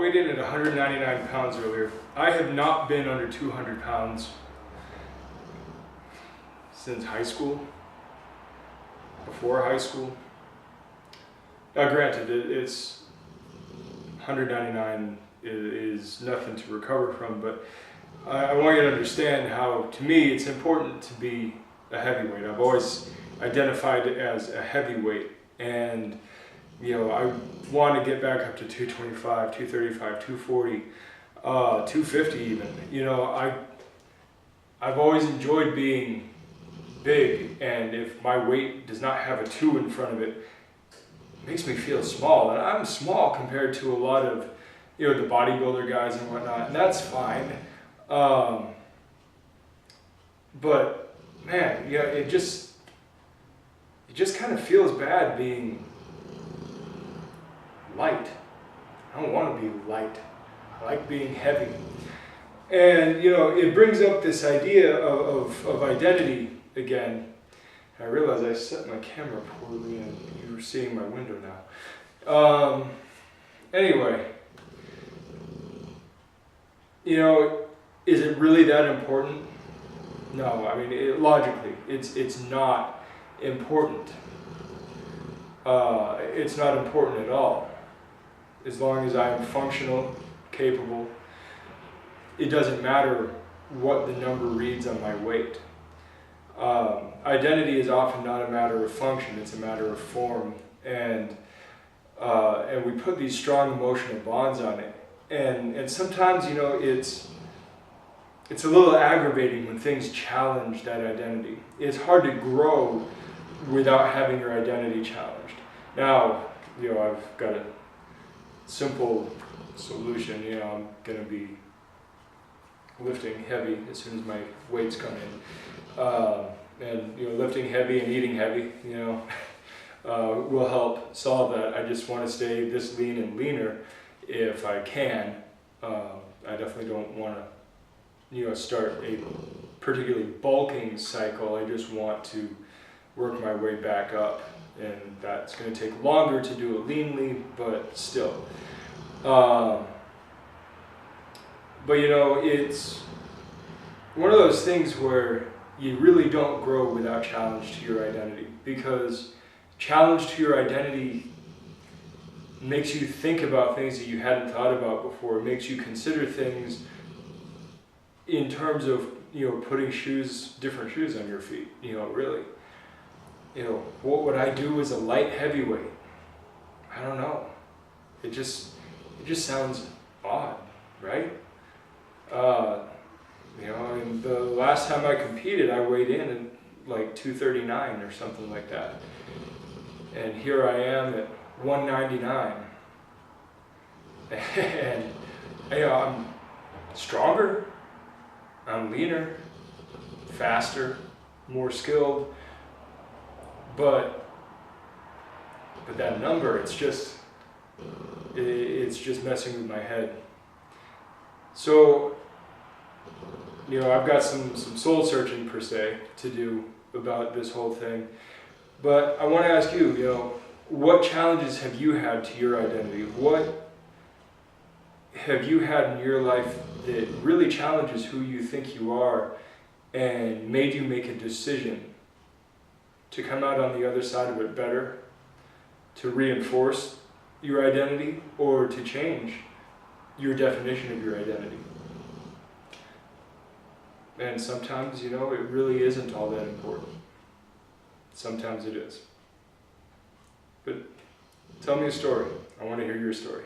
weighed in at 199 pounds earlier. I have not been under 200 pounds since high school, before high school. Now granted, it's 199 is nothing to recover from, but I want you to understand how, to me, it's important to be a heavyweight. I've always identified it as a heavyweight, and I want to get back up to 225, 235, 240, 250 even. I've always enjoyed being big, and if my weight does not have a 2 in front of it, it makes me feel small. And I'm small compared to a lot of the bodybuilder guys and whatnot, and that's fine. But man, it just kind of feels bad being light. I don't want to be light. I like being heavy. And it brings up this idea of identity again. I realize I set my camera poorly and you're seeing my window now. Anyway, is it really that important? No, I mean, logically, it's not important. It's not important at all. As long as I am functional, capable, it doesn't matter what the number reads on my weight. Identity is often not a matter of function, it's a matter of form. And we put these strong emotional bonds on it. And sometimes, it's a little aggravating when things challenge that identity. It's hard to grow without having your identity challenged. Now, I've got a simple solution. I'm going to be lifting heavy as soon as my weights come in. And lifting heavy and eating heavy, will help solve that. I just want to stay this lean and leaner if I can. I definitely don't want to start a particularly bulking cycle. I just want to work my way back up, and that's going to take longer to do it leanly, but still. But it's one of those things where you really don't grow without challenge to your identity, because challenge to your identity makes you think about things that you hadn't thought about before. It makes you consider things in terms of putting different shoes on your feet. Really, what would I do as a light heavyweight? I don't know. It just sounds odd, right? And the last time I competed, I weighed in at like 239 or something like that, and here I am at 199, and I'm stronger. I'm leaner, faster, more skilled, but that number, it's just messing with my head. So, I've got some soul searching per se to do about this whole thing, but I want to ask you, what challenges have you had to your identity? What have you had in your life that really challenges who you think you are and made you make a decision to come out on the other side of it better, to reinforce your identity, or to change your definition of your identity? And sometimes, it really isn't all that important. Sometimes it is. But tell me a story. I want to hear your story.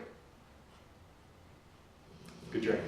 Good journey.